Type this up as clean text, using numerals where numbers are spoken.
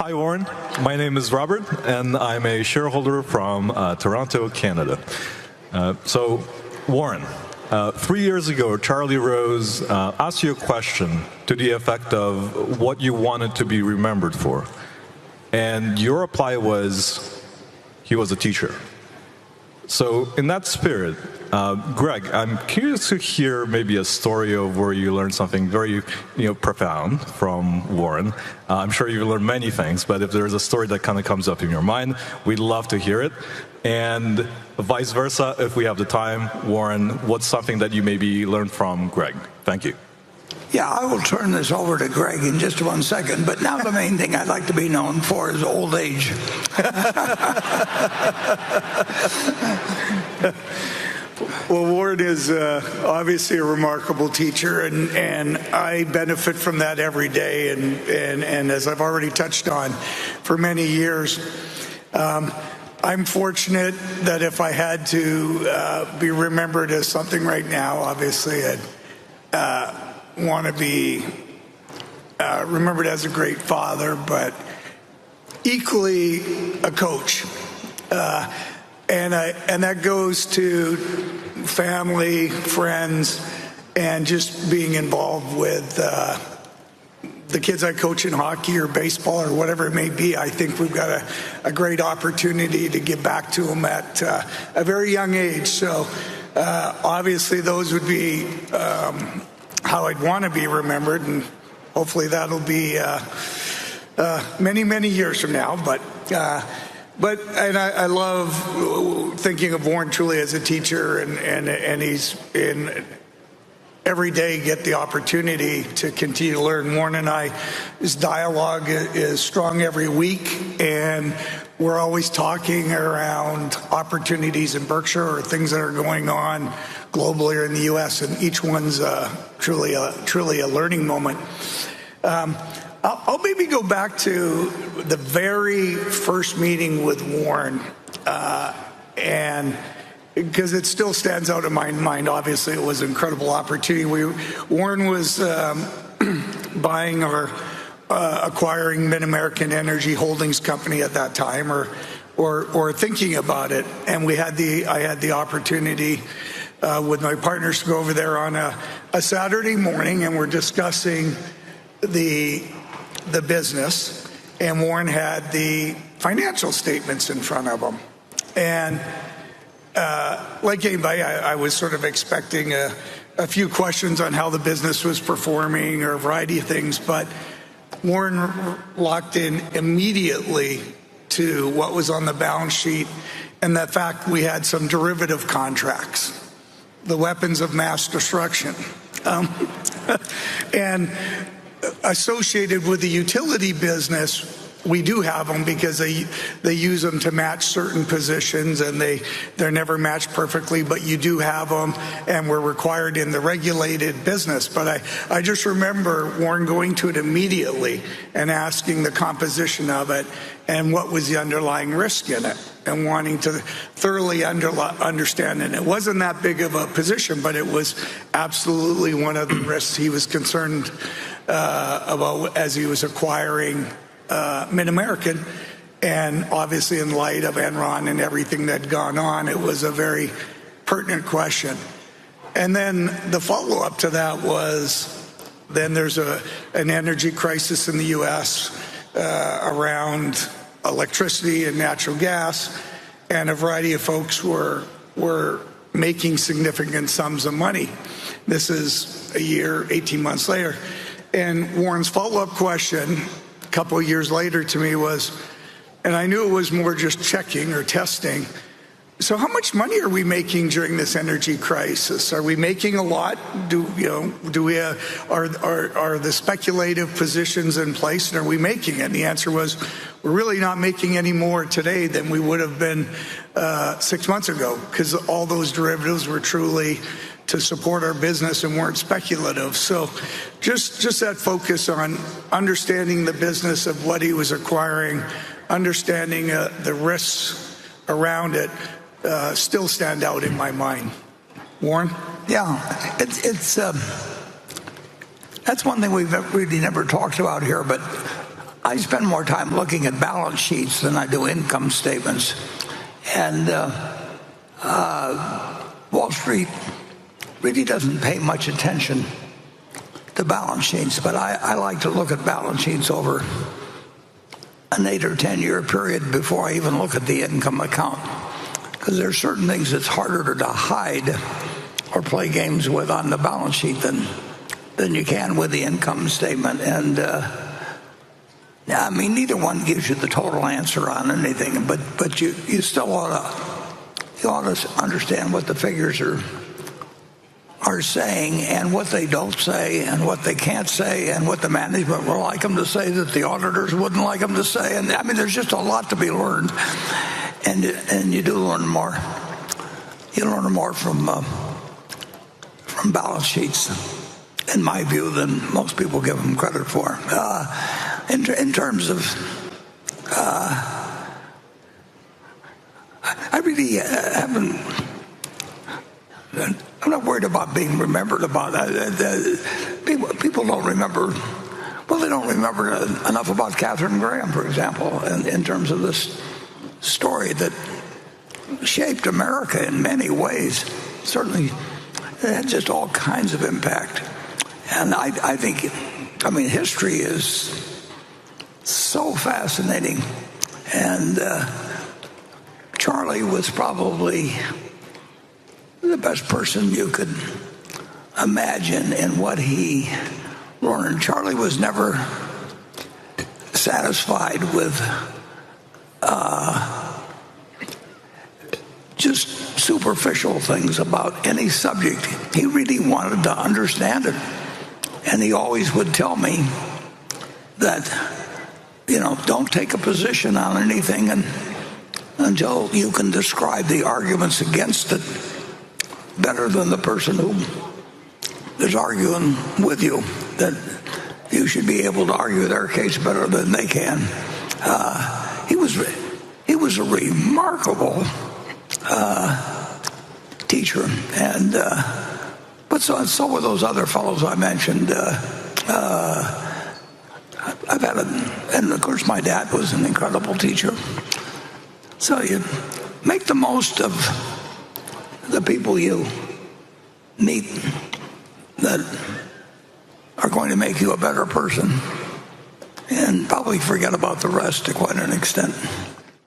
Hi, Warren. My name is Robert, and I'm a shareholder from Toronto, Canada. Warren, 3 years ago, Charlie Rose asked you a question to the effect of what you wanted to be remembered for. And your reply was, he was a teacher. So in that spirit, Greg, I'm curious to hear maybe a story of where you learned something very profound from Warren. I'm sure you learned many things, but if there's a story that kind of comes up in your mind, we'd love to hear it. And vice versa, if we have the time, Warren, what's something that you maybe learned from Greg? Thank you. Yeah, I will turn this over to Greg in just 1 second, but now the main thing I'd like to be known for is old age. Well, Warren is obviously a remarkable teacher, and I benefit from that every day. And as I've already touched on, for many years, I'm fortunate that if I had to be remembered as something right now, obviously I'd want to be remembered as a great father, but equally a coach. And that goes to family, friends, and just being involved with the kids I coach in hockey or baseball or whatever it may be. I think we've got a great opportunity to give back to them at a very young age. So obviously those would be how I'd want to be remembered, and hopefully that'll be many, many years from now. But I love thinking of Warren truly as a teacher, and he's in every day get the opportunity to continue to learn. Warren and I, his dialogue is strong every week, and we're always talking around opportunities in Berkshire or things that are going on globally or in the U.S., and each one's truly a learning moment. I'll maybe go back to the very first meeting with Warren, and because it still stands out in my mind. Obviously, it was an incredible opportunity. Warren was buying or acquiring Mid-American Energy Holdings Company at that time, or thinking about it, and I had the opportunity with my partners to go over there on a Saturday morning, and we're discussing the business, and Warren had the financial statements in front of him. And like anybody, I was sort of expecting a few questions on how the business was performing or a variety of things, but Warren locked in immediately to what was on the balance sheet and the fact we had some derivative contracts, the weapons of mass destruction. And associated with the utility business, we do have them because they use them to match certain positions, and they're never matched perfectly, but you do have them, and we're required in the regulated business. But I just remember Warren going to it immediately and asking the composition of it and what was the underlying risk in it, and wanting to thoroughly understand it. It wasn't that big of a position, but it was absolutely one of the risks he was concerned about as he was acquiring Mid-American. And obviously in light of Enron and everything that had gone on, it was a very pertinent question. And then the follow-up to that was, then there's an energy crisis in the U.S. Around electricity and natural gas, and a variety of folks were making significant sums of money. This is a year, 18 months later. And Warren's follow-up question a couple of years later to me was, and I knew it was more just checking or testing, so how much money are we making during this energy crisis? Are we making a lot? Are the speculative positions in place, and are we making it? And the answer was, we're really not making any more today than we would have been 6 months ago, because all those derivatives were truly to support our business and weren't speculative. So just that focus on understanding the business of what he was acquiring, understanding the risks around it, still stand out in my mind. Warren? Yeah, it's that's one thing we've really never talked about here, but I spend more time looking at balance sheets than I do income statements. And Wall Street really doesn't pay much attention to balance sheets, but I like to look at balance sheets over an 8 or 10 year period before I even look at the income account, because there are certain things that's harder to hide or play games with on the balance sheet than you can with the income statement. And I mean, neither one gives you the total answer on anything, but you still ought to understand what the figures are saying and what they don't say and what they can't say and what the management will like them to say that the auditors wouldn't like them to say. And I mean, there's just a lot to be learned, and you do learn more. You learn more from balance sheets, in my view, than most people give them credit for. In terms of, I really haven't. I'm not worried about being remembered about that. People don't remember. Well, they don't remember enough about Katharine Graham, for example, in terms of this story that shaped America in many ways. Certainly, it had just all kinds of impact. And I think, I mean, history is so fascinating. And Charlie was probably the best person you could imagine in what he learned. Charlie was never satisfied with just superficial things about any subject. He really wanted to understand it. And he always would tell me that, don't take a position on anything until you can describe the arguments against it better than the person who is arguing with you, that you should be able to argue their case better than they can. He was a remarkable teacher, and but so were those other fellows I mentioned. I've had and of course my dad was an incredible teacher. So you make the most of the people you meet that are going to make you a better person, and probably forget about the rest to quite an extent.